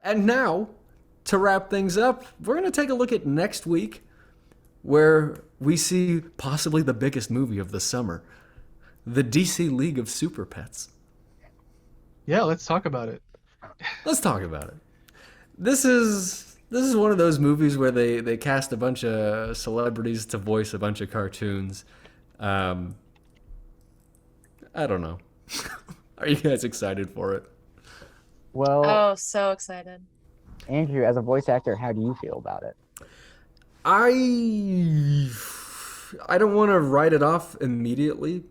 And now, to wrap things up, we're going to take a look at next week, where we see possibly the biggest movie of the summer, the DC League of Super Pets. Yeah, let's talk about it. Let's talk about it. This is one of those movies where they cast a bunch of celebrities to voice a bunch of cartoons. Um, I don't know. Are you guys excited for it? Well, Oh, so excited. Andrew, as a voice actor, how do you feel about it? I I don't want to write it off immediately,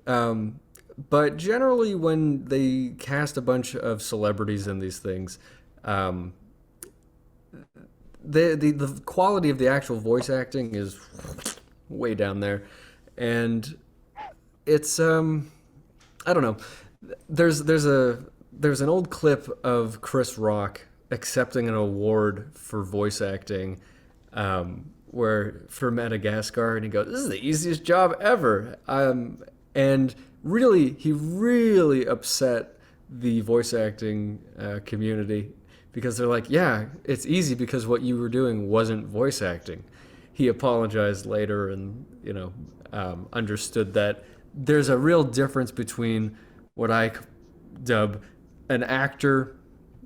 um, but generally when they cast a bunch of celebrities in these things, um, the quality of the actual voice acting is way down there, and it's I don't know. There's an old clip of Chris Rock accepting an award for voice acting, where for Madagascar, and he goes, "This is the easiest job ever," and really, he really upset the voice acting community because they're like, "Yeah, it's easy because what you were doing wasn't voice acting." He apologized later, and understood that there's a real difference between what I dub an actor,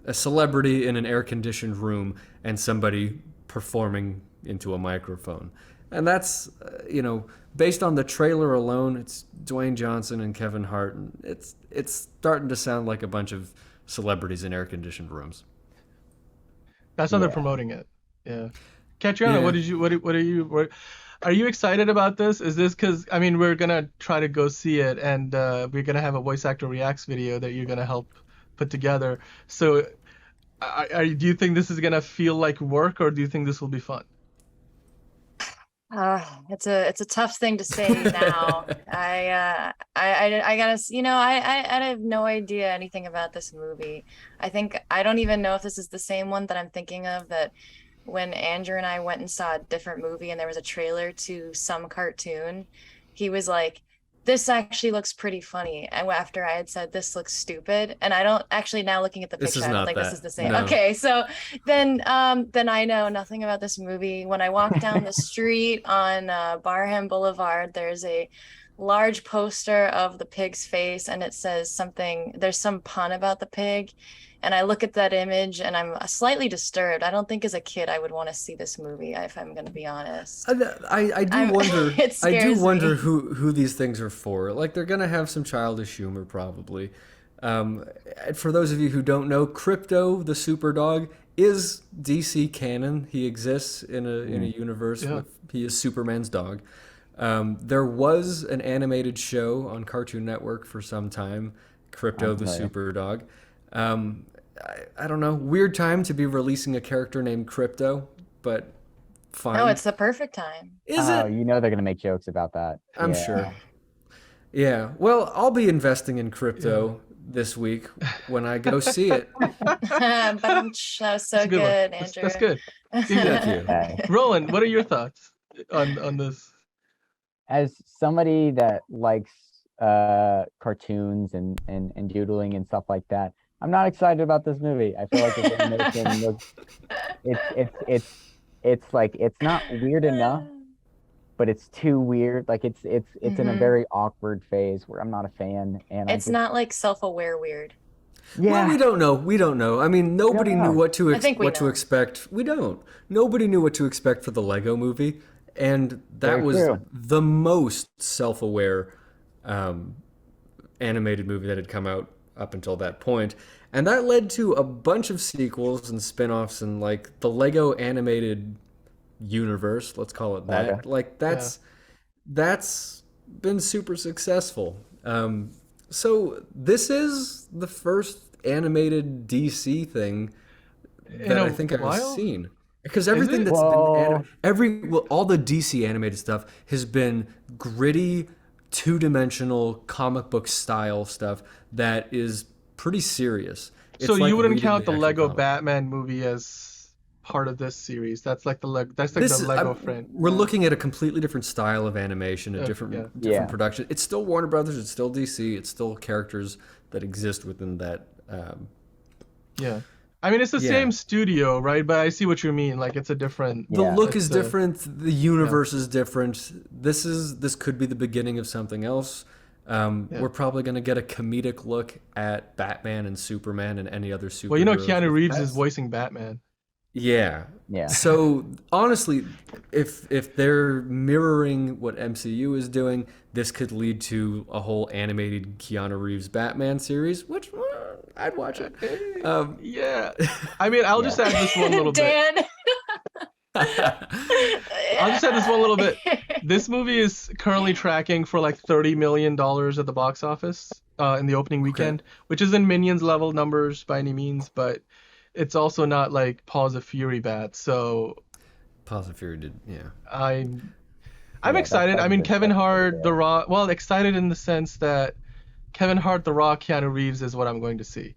a celebrity in an air-conditioned room, and somebody performing into a microphone. And that's, based on the trailer alone, it's Dwayne Johnson and Kevin Hart, and it's starting to sound like a bunch of celebrities in air-conditioned rooms. That's how they're Yeah. promoting it. Yeah. Catriona, Yeah. are you excited about this? Is this because, I mean, we're gonna try to go see it, and we're gonna have a voice actor reacts video that you're gonna help put together. So, do you think this is gonna feel like work, or do you think this will be fun? It's a tough thing to say now. I gotta I have no idea anything about this movie. I don't even know if this is the same one that I'm thinking of, that when Andrew and I went and saw a different movie and there was a trailer to some cartoon, he was like, "This actually looks pretty funny." And after I had said this looks stupid, and I don't actually, now looking at the This picture, is I don't not think this that. is the same. No. Okay, so then I know nothing about this movie. When I walk down the street on Barham Boulevard, there's a large poster of the pig's face, and it says something, there's some pun about the pig. And I look at that image and I'm slightly disturbed. I don't think as a kid I would want to see this movie, if I'm going to be honest. I do I'm, wonder. it I do scares wonder me. who these things are for. Like they're gonna have some childish humor probably. And for those of you who don't know, Crypto the super dog is DC canon. He exists in a universe Yeah. with, he is Superman's dog. There was an animated show on Cartoon Network for some time, Crypto I'm the familiar. super dog. I don't know. Weird time to be releasing a character named Crypto, but fine. No, it's the perfect time. Is Oh, it? you know they're gonna make jokes about that. I'm Yeah. sure. Yeah. Well, I'll be investing in Yeah. crypto this week when I go see it. That was so That's a good one. good, That's Andrew. good. Yeah. Thank you. Okay. Roland, what are your thoughts on this? As somebody that likes cartoons and doodling and stuff like that, I'm not excited about this movie. I feel like this animation looks it's like it's not weird enough, but it's too weird. Like it's in a Mhm. very awkward phase where I'm not a fan, and I It's just not like self-aware weird. Well, yeah. we don't know. We don't know. I mean, nobody knew know. what to I think we what to know. expect. We don't. Nobody knew what to expect for the Lego movie, and that Very was true. the most self-aware animated movie that had come out up until that point. And that led to a bunch of sequels and spin-offs and like the Lego animated universe, let's call it that. Okay. Like that's been super successful. So this is the first animated DC thing In that a I think I've while? seen. Because Is everything it? that's been Well, all the DC animated stuff has been gritty, two-dimensional comic book style stuff that is pretty serious. So It's like you wouldn't reading count the the actual Lego comic. Batman movie as part of this series? That's like that's like This the is Lego friend. we're looking at a completely different style of animation, a Yeah. different yeah. production. It's still Warner Brothers, it's still DC, it's still characters that exist within that Yeah. I mean, it's the Yeah. same studio, right? But I see what you mean. Like, it's a different. The Yeah. look is It's, different. The universe is different. This could be the beginning of something else. Yeah. We're probably going to get a comedic look at Batman and Superman and any other superheroes. Well, you know, Keanu with Reeves is pets. voicing Batman. Yeah. Yeah. So honestly, if they're mirroring what MCU is doing, this could lead to a whole animated Keanu Reeves Batman series, which I'd watch it. Yeah. I mean, I'll just add this one little bit. Dan. I'll just add this one little bit. This movie is currently tracking for like $30 million at the box office in the opening weekend, which isn't Minions level numbers by any means, but it's also not like Paws of Fury bad. So Paws of Fury did, yeah. I'm Yeah, excited. that's I mean, good Kevin stuff Hart, right The there. Rock. Well, excited in the sense that Kevin Hart, The Rock, Keanu Reeves is what I'm going to see.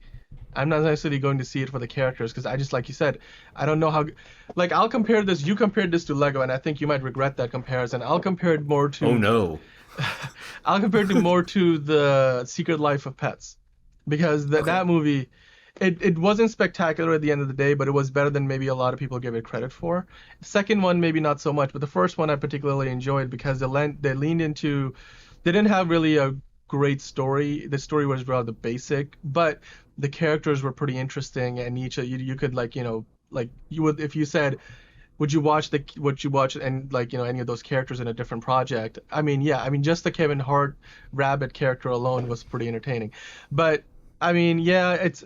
I'm not necessarily going to see it for the characters because I just, like you said, I don't know how. Like, I'll compare this. You compared this to Lego, and I think you might regret that comparison. I'll compare it more to. Oh no. I'll compare it more to the Secret Life of Pets, because that movie, it wasn't spectacular at the end of the day, but it was better than maybe a lot of people give it credit for. The second one, maybe not so much, but the first one I particularly enjoyed because they leaned into. They didn't have really a great story. The story was rather basic, but the characters were pretty interesting, and each you could like you would if you said would you watch and like any of those characters in a different project. I mean just the Kevin Hart rabbit character alone was pretty entertaining, but I mean it's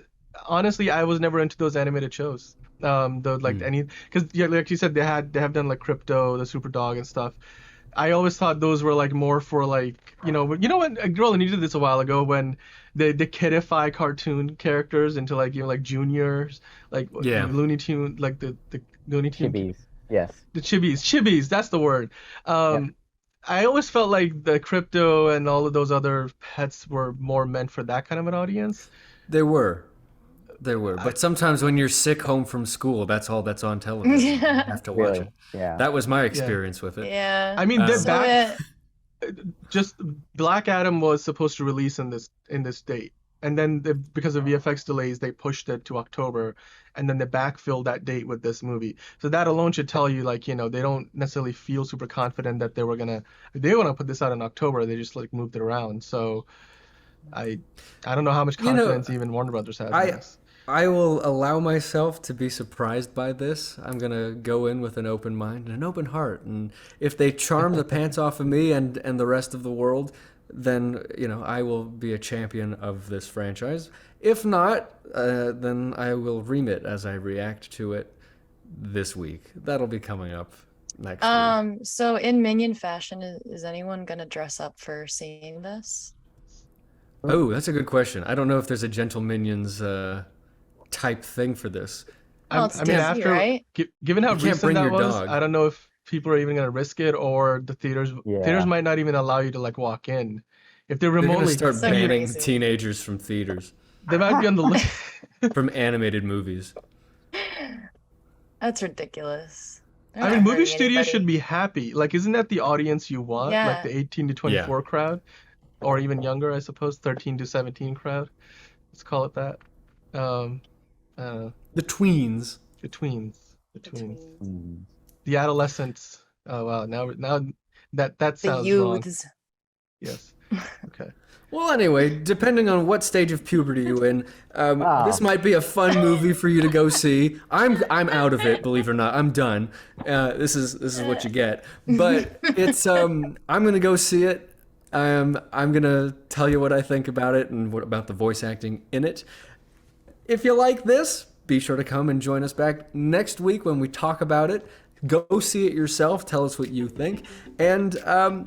honestly I was never into those animated shows because like you said they have done like Crypto, the Super Dog and stuff. I always thought those were like more for like when Roland, you did this a while ago when they kidify cartoon characters into like like juniors, like Looney Tune, like the Looney Tune Chibis. Yes. the chibis, that's the word. I always felt like the Crypto and all of those other pets were more meant for that kind of an audience. They were. But sometimes when you're sick home from school, that's all that's on television. You have to watch Really? it. Yeah. That was my experience with it. Yeah. I mean, So just Black Adam was supposed to release in this date, and then because of VFX delays, they pushed it to October, and then they backfilled that date with this movie. So that alone should tell you, like, they don't necessarily feel super confident that they want to put this out in October. They just like moved it around. So I don't know how much confidence even Warner Brothers has in this. I will allow myself to be surprised by this. I'm going to go in with an open mind and an open heart. And if they charm the pants off of me and the rest of the world, then, I will be a champion of this franchise. If not, then I will remit as I react to it this week. That'll be coming up next week. So in Minion fashion, is anyone gonna dress up for seeing this? Oh, that's a good question. I don't know if there's a Gentle Minions type thing for this. Well, it's Disney, right? Given how You can't recent bring that your was, dog. I don't know if people are even gonna risk it, or the theaters might not even allow you to like walk in. If they're They're going to remotely, start So banning crazy. teenagers from theaters, they might be on the list. from animated movies. That's ridiculous. They're I not mean, movie hurting studios anybody. should be happy. Like, isn't that the audience you want? Yeah. Like the 18 to 24 crowd, or even younger, I suppose, 13 to 17 crowd. Let's call it that. I don't know. The tweens. The tweens. Mm. The adolescents. Oh wow, now that The sounds wrong. youths. Yes. Okay. Well, anyway, depending on what stage of puberty you're in, this might be a fun movie for you to go see. I'm out of it, believe it or not. I'm done. This is what you get. But it's I'm gonna go see it. I'm gonna tell you what I think about it and what about the voice acting in it. If you like this, be sure to come and join us back next week when we talk about it. Go see it yourself. Tell us what you think. And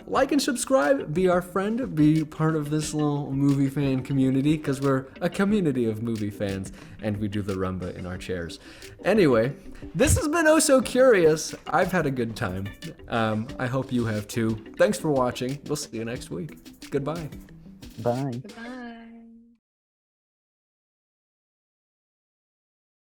like and subscribe. Be our friend. Be part of this little movie fan community, because we're a community of movie fans and we do the rumba in our chairs. Anyway, this has been Oh So Curious. I've had a good time. I hope you have too. Thanks for watching. We'll see you next week. Goodbye. Bye. Goodbye.